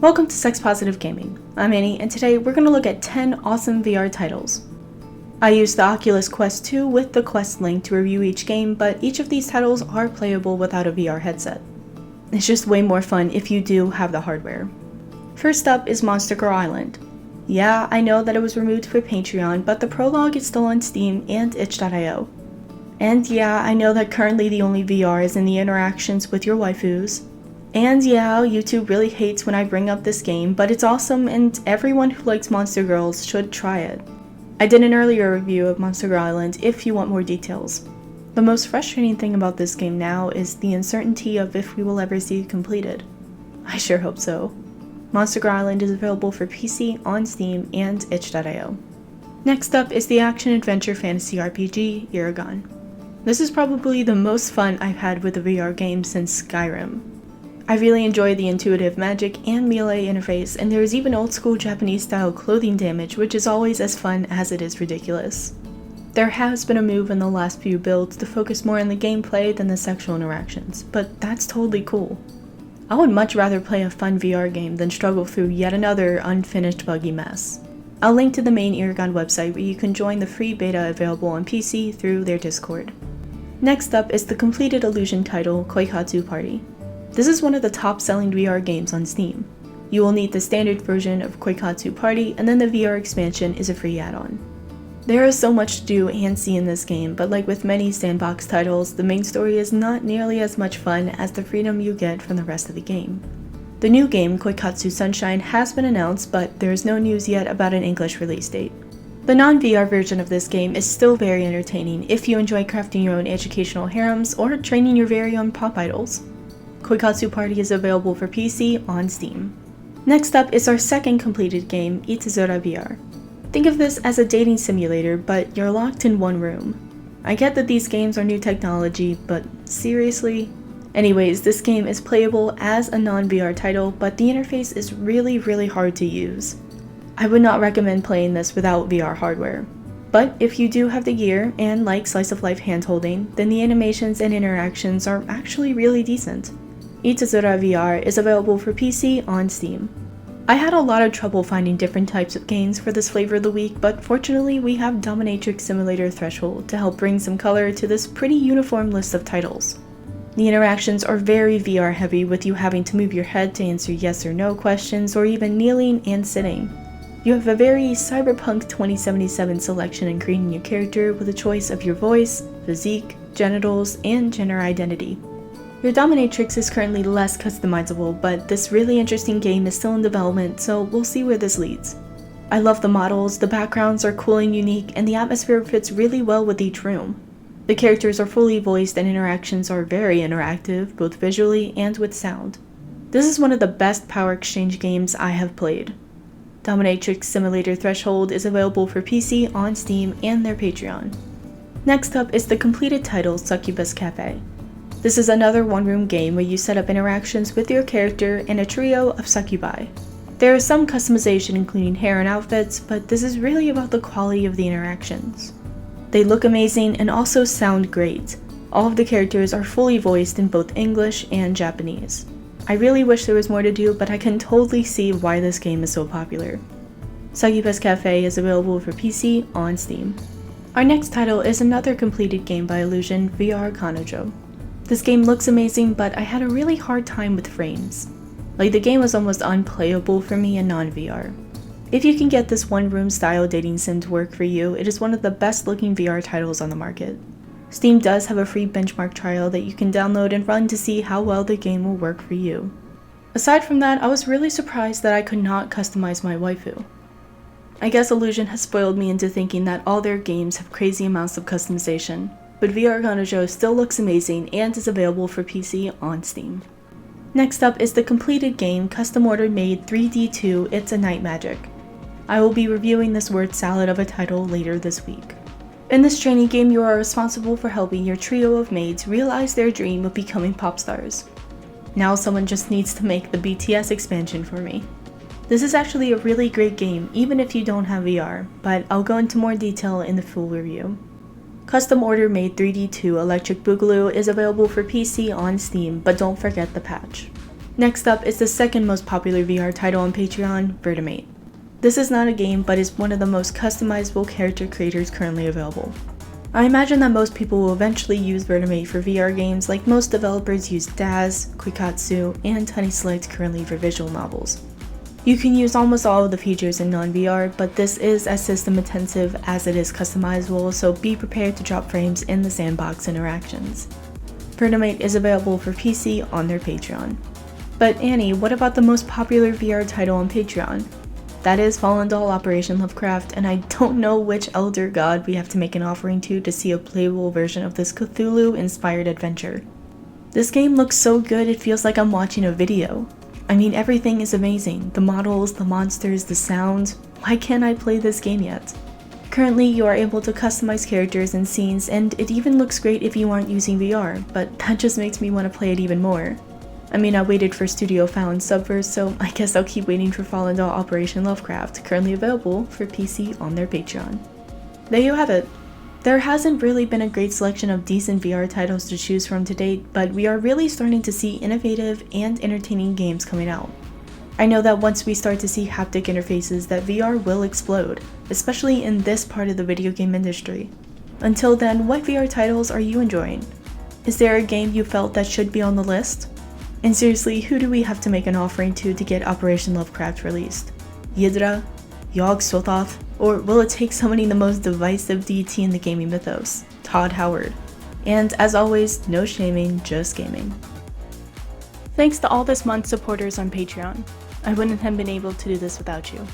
Welcome to Sex Positive Gaming. I'm Annie, and today we're going to look at 10 awesome VR titles. I used the Oculus Quest 2 with the Quest link to review each game, but each of these titles are playable without a VR headset. It's just way more fun if you do have the hardware. First up is Monster Girl Island. Yeah, I know that it was removed for Patreon, but the prologue is still on Steam and itch.io. And yeah, I know that currently the only VR is in the interactions with your waifus. And yeah, YouTube really hates when I bring up this game, but it's awesome and everyone who likes Monster Girls should try it. I did an earlier review of Monster Girl Island if you want more details. The most frustrating thing about this game now is the uncertainty of if we will ever see it completed. I sure hope so. Monster Girl Island is available for PC, on Steam, and itch.io. Next up is the action-adventure fantasy RPG, Iragon. This is probably the most fun I've had with a VR game since Skyrim. I really enjoy the intuitive magic and melee interface, and there is even old-school Japanese-style clothing damage, which is always as fun as it is ridiculous. There has been a move in the last few builds to focus more on the gameplay than the sexual interactions, but that's totally cool. I would much rather play a fun VR game than struggle through yet another unfinished buggy mess. I'll link to the main Iragon website where you can join the free beta available on PC through their Discord. Next up is the completed Illusion title, Koikatsu Party. This is one of the top-selling VR games on Steam. You will need the standard version of Koikatsu Party, and then the VR expansion is a free add-on. There is so much to do and see in this game, but like with many sandbox titles, the main story is not nearly as much fun as the freedom you get from the rest of the game. The new game, Koikatsu Sunshine, has been announced, but there is no news yet about an English release date. The non-VR version of this game is still very entertaining if you enjoy crafting your own educational harems or training your very own pop idols. Koikatsu Party is available for PC on Steam. Next up is our second completed game, ItazuraVR. Think of this as a dating simulator, but you're locked in one room. I get that these games are new technology, but seriously? Anyways, this game is playable as a non-VR title, but the interface is really hard to use. I would not recommend playing this without VR hardware. But if you do have the gear and like slice-of-life handholding, then the animations and interactions are actually really decent. ItazuraVR is available for PC on Steam. I had a lot of trouble finding different types of games for this flavor of the week, but fortunately we have Dominatrix Simulator Threshold to help bring some color to this pretty uniform list of titles. The interactions are very VR heavy, with you having to move your head to answer yes or no questions, or even kneeling and sitting. You have a very Cyberpunk 2077 selection in creating your character with a choice of your voice, physique, genitals, and gender identity. Your dominatrix is currently less customizable, but this really interesting game is still in development, so we'll see where this leads. I love the models, the backgrounds are cool and unique, and the atmosphere fits really well with each room. The characters are fully voiced and interactions are very interactive, both visually and with sound. This is one of the best power exchange games I have played. Dominatrix Simulator Threshold is available for PC on Steam and their Patreon. Next up is the completed title Succubus Cafe. This is another one-room game where you set up interactions with your character and a trio of succubi. There is some customization including hair and outfits, but this is really about the quality of the interactions. They look amazing and also sound great. All of the characters are fully voiced in both English and Japanese. I really wish there was more to do, but I can totally see why this game is so popular. Succubus Cafe is available for PC on Steam. Our next title is another completed game by Illusion, VR Kanojo. This game looks amazing, but I had a really hard time with frames. Like, the game was almost unplayable for me in non-VR. If you can get this one-room style dating sim to work for you, it is one of the best looking VR titles on the market. Steam does have a free benchmark trial that you can download and run to see how well the game will work for you. Aside from that, I was really surprised that I could not customize my waifu. I guess Illusion has spoiled me into thinking that all their games have crazy amounts of customization, but VR Kanojo still looks amazing and is available for PC on Steam. Next up is the completed game Custom Ordered MAID 3D2 It's a Night Magic. I will be reviewing this word salad of a title later this week. In this training game, you are responsible for helping your trio of maids realize their dream of becoming pop stars. Now someone just needs to make the BTS expansion for me. This is actually a really great game even if you don't have VR, but I'll go into more detail in the full review. Custom Order MAID 3D2 Electric Boogaloo is available for PC on Steam, but don't forget the patch. Next up is the second most popular VR title on Patreon, Virt-A-Mate. This is not a game, but is one of the most customizable character creators currently available. I imagine that most people will eventually use Virt-A-Mate for VR games like most developers use Daz, Koikatsu, and Honey Select currently for visual novels. You can use almost all of the features in non-VR, but this is as system intensive as it is customizable, so be prepared to drop frames in the sandbox interactions. Virt-A-Mate is available for PC on their Patreon. But Annie, what about the most popular VR title on Patreon? That is Fallen Doll Operation Lovecraft, and I don't know which elder god we have to make an offering to see a playable version of this Cthulhu-inspired adventure. This game looks so good it feels like I'm watching a video. I mean, everything is amazing. The models, the monsters, the sound. Why can't I play this game yet? Currently, you are able to customize characters and scenes, and it even looks great if you aren't using VR, but that just makes me want to play it even more. I mean, I waited for Studio Found Subverse, so I guess I'll keep waiting for Fallen Doll Operation Lovecraft, currently available for PC on their Patreon. There you have it. There hasn't really been a great selection of decent VR titles to choose from to date, but we are really starting to see innovative and entertaining games coming out. I know that once we start to see haptic interfaces that VR will explode, especially in this part of the video game industry. Until then, what VR titles are you enjoying? Is there a game you felt that should be on the list? And seriously, who do we have to make an offering to get Operation Lovecraft released? Yidra? Yog-Sothoth? Or will it take summoning the most divisive deity in the gaming mythos, Todd Howard? And as always, no shaming, just gaming. Thanks to all this month's supporters on Patreon. I wouldn't have been able to do this without you.